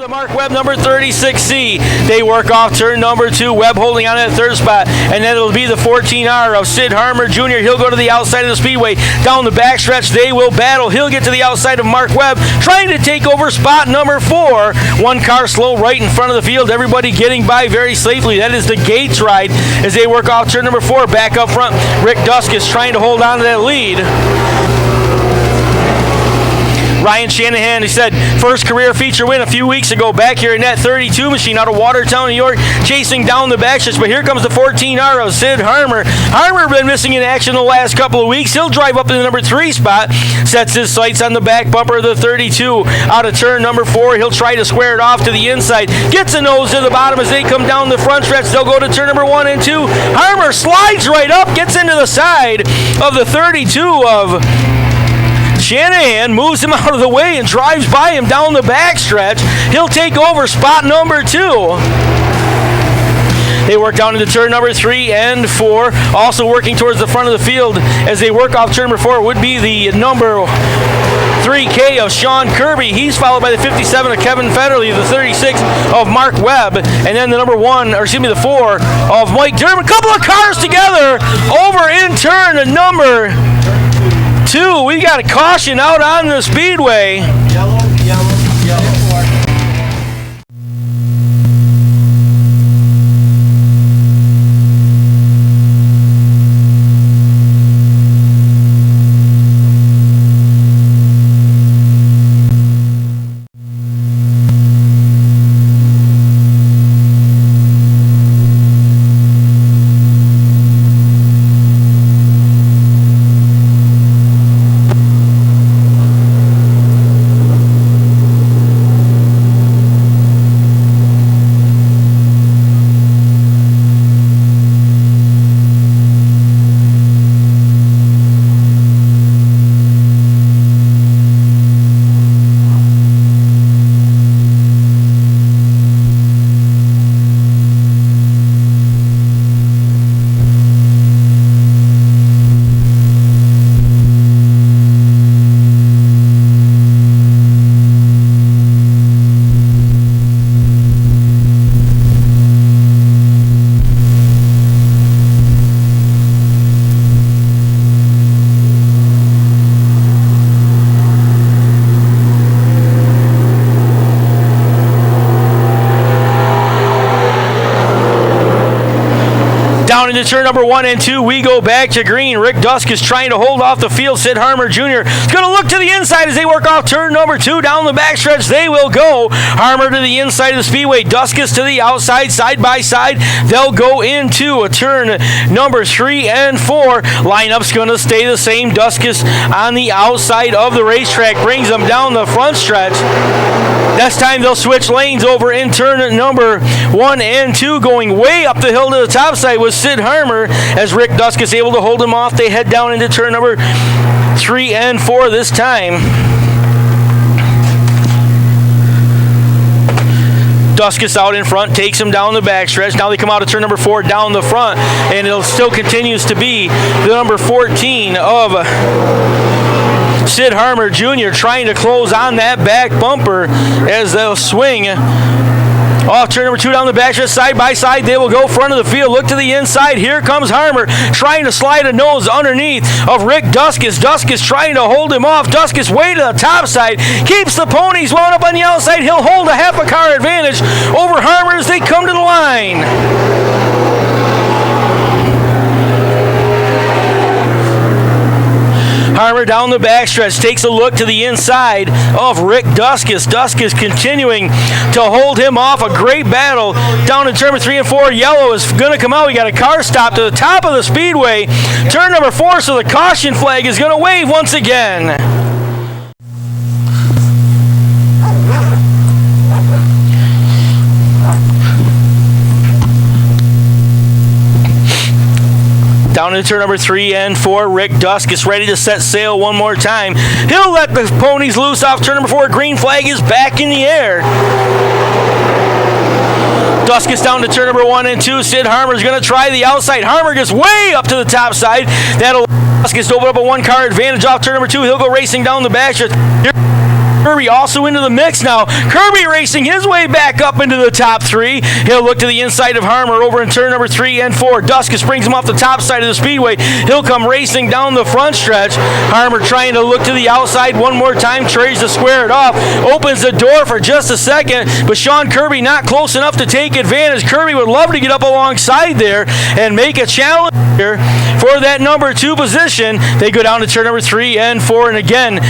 The Mark Webb number 36C. They work off turn number 2. Webb holding on at third spot. And then it'll be the 14R of Sid Harmer Jr. He'll go to the outside of the Speedway. Down the backstretch, they will battle. He'll get to the outside of Mark Webb, trying to take over spot number 4. One car slow right in front of the field. Everybody getting by very safely. That is the Gates ride as they work off turn number 4. Back up front, Rick Dusckas trying to hold on to that lead. Ryan Shanahan, he said, first career feature win a few weeks ago back here in that 32 machine out of Watertown, New York, chasing down the backstretch. But here comes the 14R of Sid Harmer. Harmer been missing in action the last couple of weeks. He'll drive up in the number 3 spot, sets his sights on the back bumper of the 32. Out of turn number 4, he'll try to square it off to the inside. Gets a nose to the bottom as they come down the front stretch. They'll go to turn number 1 and 2. Harmer slides right up, gets into the side of the 32 of Shanahan, moves him out of the way and drives by him down the backstretch. He'll take over spot number 2. They work down into turn number 3 and 4. Also working towards the front of the field as they work off turn number 4 would be the number 3K of Sean Kirby. He's followed by the 57 of Kevin Fetterly, the 36 of Mark Webb, and then the the 4 of Mike Durham. A couple of cars together over in turn number 2. We got a caution out on the Speedway. Yellow. Down into turn number 1 and 2, we go back to green. Rick Dusckas trying to hold off the field. Sid Harmer Jr. is going to look to the inside as they work off turn number 2. Down the backstretch, they will go. Harmer to the inside of the Speedway. Dusckas to the outside, side by side. They'll go into a turn number 3 and 4. Lineup's going to stay the same. Dusckas on the outside of the racetrack brings them down the front stretch. This time they'll switch lanes over in turn number 1 and 2, going way up the hill to the top side with Sid Harmer. As Rick Dusckas able to hold him off, they head down into turn number 3 and 4 this time. Dusckas out in front, takes him down the backstretch. Now they come out of turn number 4 down the front, and it still continues to be the number 14 of Sid Harmer Jr. trying to close on that back bumper as they'll swing off turn number 2 down the backstretch, side by side. They will go front of the field, look to the inside. Here comes Harmer trying to slide a nose underneath of Rick Dusckas. Dusckas trying to hold him off. Dusckas way to the top side, keeps the ponies wound up on the outside. He'll hold a half a car advantage over Harmer as they come to the line. Harmer down the backstretch, takes a look to the inside of Rick Dusckas. Dusckas continuing to hold him off. A great battle down in turn number 3 and 4. Yellow is going to come out. We got a car stop to the top of the Speedway. Turn number 4, so the caution flag is going to wave once again. Down into turn number 3 and 4, Rick Dusckas ready to set sail one more time. He'll let the ponies loose off turn number 4. Green flag is back in the air. Dusckas down to turn number 1 and 2. Sid Harmer's going to try the outside. Harmer gets way up to the top side. That'll Dusckas to open up a one-car advantage off turn number 2. He'll go racing down the backstretch. Kirby also into the mix now. Kirby racing his way back up into the top 3. He'll look to the inside of Harmer over in turn number 3 and 4. Dusckas brings him off the top side of the Speedway. He'll come racing down the front stretch. Harmer trying to look to the outside one more time, tries to square it off. Opens the door for just a second, but Sean Kirby not close enough to take advantage. Kirby would love to get up alongside there and make a challenge here for that number 2 position. They go down to turn number 3 and 4, and again,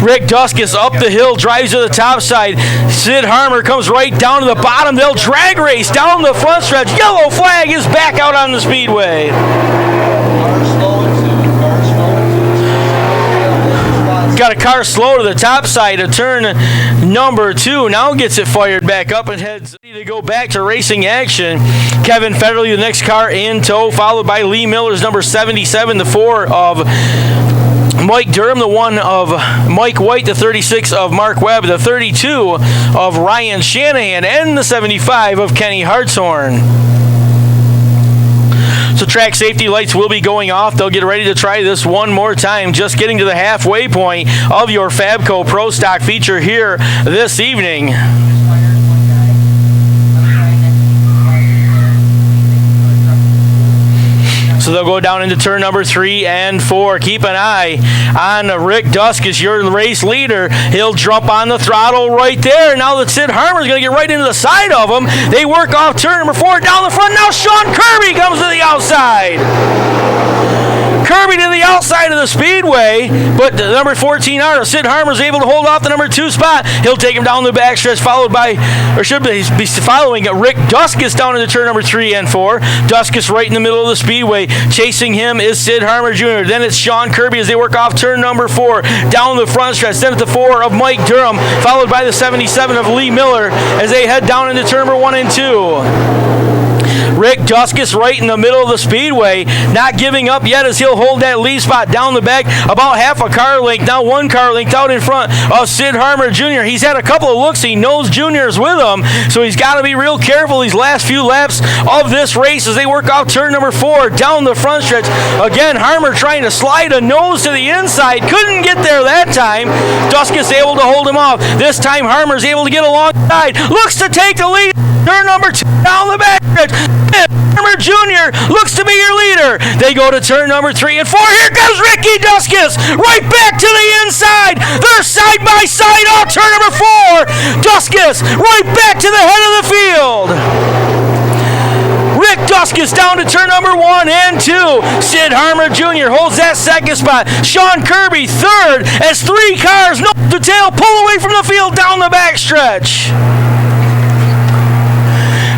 Rick Dusckas up the hill, drives to the top side. Sid Harmer comes right down to the bottom. They'll drag race down the front stretch. Yellow flag is back out on the Speedway. Got a car slow to the top side of turn number 2. Now gets it fired back up and heads to go back to racing action. Kevin Fetterly, the next car in tow, followed by Lee Miller's number 77, the 4 of Mike Durham, the 1 of Mike White, the 36 of Mark Webb, the 32 of Ryan Shanahan, and the 75 of Kenny Hartshorn. So track safety lights will be going off. They'll get ready to try this one more time, just getting to the halfway point of your FABCO-Pro Stock feature here this evening. So they'll go down into turn number 3 and 4. Keep an eye on Rick Dusckas, your race leader. He'll jump on the throttle right there. Now that Sid Harmer's going to get right into the side of him. They work off turn number 4 down the front. Now Sean Kirby comes to the outside. Kirby to the outside of the Speedway, but the number 14 Sid Harmer's able to hold off the number 2 spot. He'll take him down the backstretch, followed by, or should be following Rick Dusckas down into turn number 3 and 4. Dusckas right in the middle of the Speedway. Chasing him is Sid Harmer Jr. Then it's Sean Kirby as they work off turn number 4 down the front stretch. Then at the 4 of Mike Durham, followed by the 77 of Lee Miller as they head down into turn number 1 and 2. Rick Dusckas right in the middle of the Speedway, not giving up yet as he'll hold that lead spot down the back, about half a car length, now 1 car length out in front of Sid Harmer Jr. He's had a couple of looks. He knows Junior's with him, so he's got to be real careful these last few laps of this race as they work out turn number 4 down the front stretch. Again, Harmer trying to slide a nose to the inside. Couldn't get there that time. Dusckas able to hold him off. This time Harmer's able to get alongside. Looks to take the lead. Turn number 2 down the back stretch. Harmer Jr. looks to be your leader. They go to turn number 3 and 4. Here comes Ricky Dusckas right back to the inside. They're side by side on turn number 4. Dusckas right back to the head of the field. Rick Dusckas down to turn number 1 and 2. Sid Harmer Jr. holds that second spot. Sean Kirby third as 3 cars, no the tail, pull away from the field down the backstretch.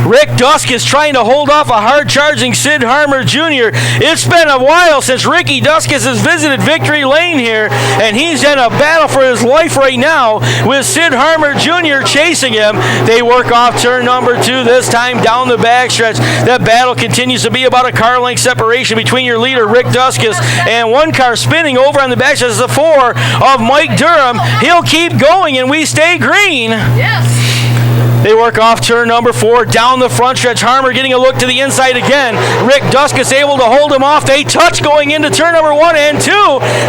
Rick Dusckas trying to hold off a hard-charging Sid Harmer Jr. It's been a while since Ricky Dusckas has visited Victory Lane here, and he's in a battle for his life right now with Sid Harmer Jr. chasing him. They work off turn number 2 this time down the backstretch. That battle continues to be about a car length separation between your leader, Rick Dusckas, and 1 car spinning over on the backstretch is the 4 of Mike Durham. He'll keep going, and we stay green. Yes. They work off turn number 4 down the front stretch. Harmer getting a look to the inside again. Rick Dusckas able to hold him off. They touch going into turn number 1 and 2.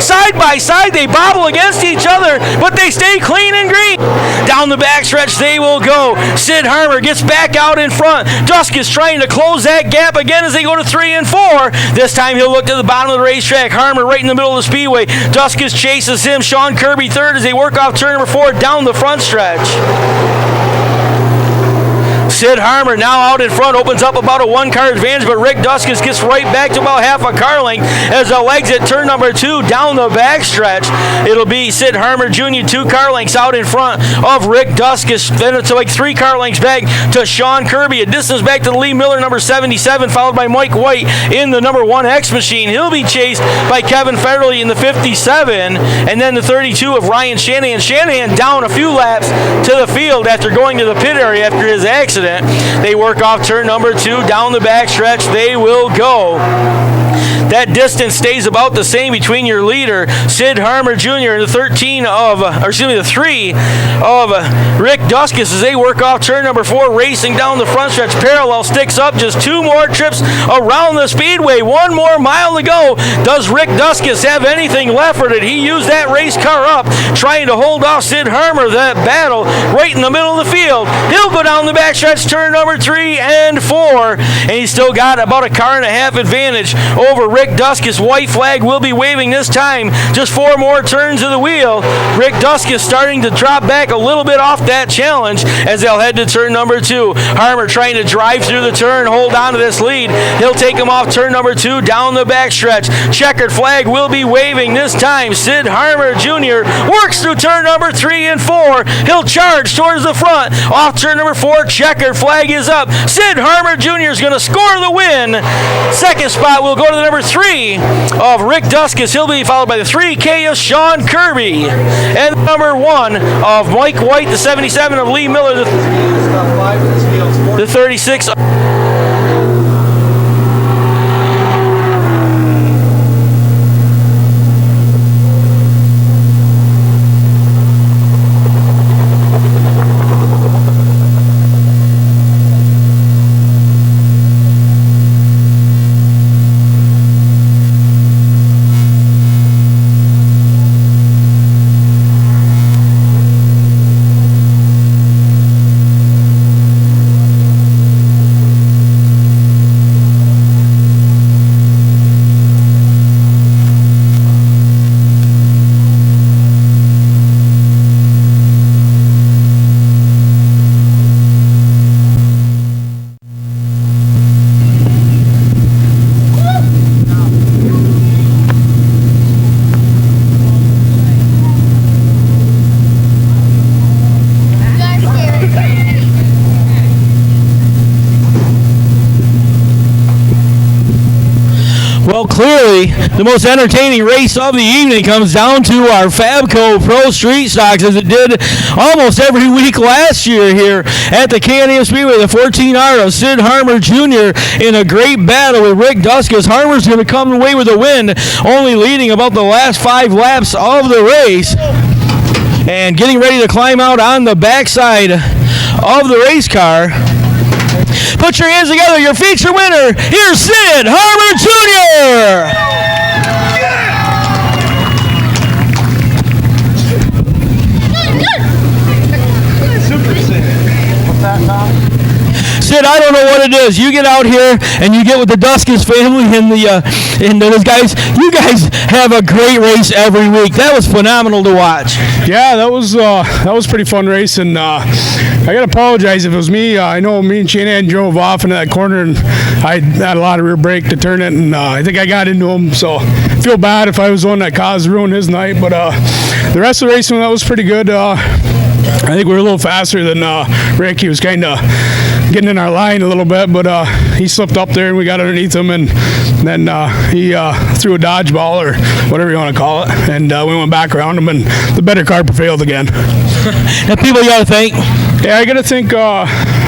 Side by side, they bobble against each other, but they stay clean and green. Down the backstretch they will go. Sid Harmer gets back out in front. Dusckas trying to close that gap again as they go to 3 and 4. This time he'll look to the bottom of the racetrack. Harmer right in the middle of the Speedway. Dusckas chases him. Sean Kirby third as they work off turn number 4 down the front stretch. Sid Harmer now out in front, opens up about a 1-car advantage, but Rick Dusckas gets right back to about half a car length as they'll exit turn number 2 down the backstretch. It'll be Sid Harmer Jr. 2 car lengths out in front of Rick Dusckas. Then it's like 3 car lengths back to Sean Kirby. A distance back to Lee Miller, number 77, followed by Mike White in the number 1 X machine. He'll be chased by Kevin Fetterly in the 57, and then the 32 of Ryan Shanahan. Shanahan down a few laps to the field after going to the pit area after his accident. They work off turn number 2 down the backstretch. They will go. That distance stays about the same between your leader, Sid Harmer Jr., and the 3 of Rick Dusckas as they work off turn number 4, racing down the front stretch. Parallel sticks up, just 2 more trips around the Speedway. 1 more mile to go. Does Rick Dusckas have anything left, or did he use that race car up, trying to hold off Sid Harmer? That battle right in the middle of the field. He'll go down the backstretch, turn number 3 and 4, and he's still got about a car and a half advantage over Rick Dusckas. White flag will be waving this time. Just 4 more turns of the wheel. Rick Dusckas starting to drop back a little bit off that challenge as they'll head to turn number 2. Harmer trying to drive through the turn, hold on to this lead. He'll take him off turn number 2 down the backstretch. Checkered flag will be waving this time. Sid Harmer Jr. works through turn number 3 and 4. He'll charge towards the front. Off turn number 4, checkered flag is up. Sid Harmer Jr. is going to score the win. Second spot will go to the number 3 of Rick Dusckas. He'll be followed by the 3K of Sean Kirby. And number 1 of Mike White, the 77 of Lee Miller, the 36. Well, clearly, the most entertaining race of the evening comes down to our FABCO-Pro Street Stocks, as it did almost every week last year here at the Can-Am Speedway. The 14R of Sid Harmer Jr. in a great battle with Rick Dusckas. Harmer's going to come away with a win, only leading about the last 5 laps of the race. And getting ready to climb out on the backside of the race car. Put your hands together. Your feature winner, here's Sid Harmer Jr. Super Sid. What's that, Tom? Sid, I don't know what it is. You get out here and you get with the Dusckas family and those guys. You guys have a great race every week. That was phenomenal to watch. Yeah, that was pretty fun race, and I gotta apologize if it was me. I know me and Shanahan drove off into that corner, and I had a lot of rear brake to turn it, and I think I got into him. So I feel bad if I was the one that ruined his night. But the rest of the racing, that was pretty good. I think we were a little faster than Rick. He was kind of getting in our line a little bit, but he slipped up there and we got underneath him, and then he threw a dodgeball or whatever you want to call it, and we went back around him, and the better car prevailed again. Now, people you got to thank? Yeah, I got to thank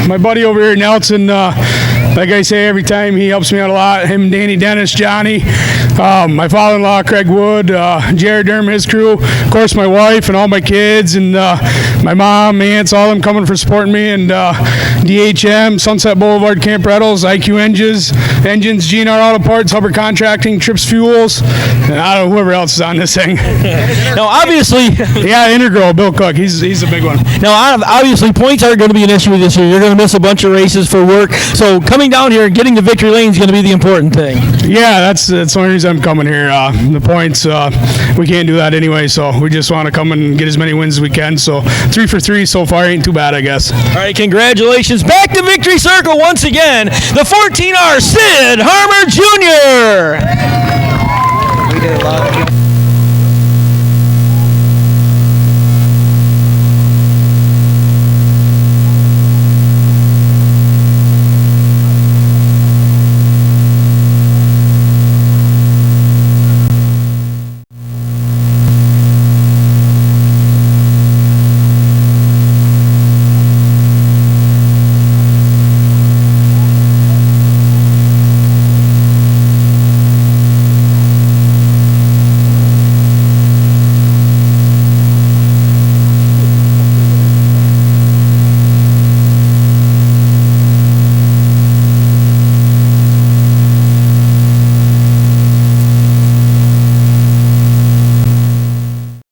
my buddy over here, Nelson. Like I say every time, he helps me out a lot. Him, Danny Dennis, Johnny, my father-in-law, Craig Wood, Jared Durham, his crew, of course my wife and all my kids, and my mom, aunts, all of them coming for supporting me, and DHM, Sunset Boulevard Camp Rentals, IQ Engines, GNR Auto Parts, Hubbard Contracting, Trips Fuels, and I don't know whoever else is on this thing. Now, obviously, yeah, Integral, Bill Cook, he's a big one. Now, obviously, points aren't going to be an issue this year. You're going to miss a bunch of races for work, so coming down here and getting to victory lane is going to be the important thing. Yeah, that's the only reason I'm coming here. The points, we can't do that anyway, so we just want to come and get as many wins as we can. So 3 for 3 so far ain't too bad, I guess. All right, congratulations. Back to Victory Circle once again, the 14R Sid Harmer Jr. We did a lot of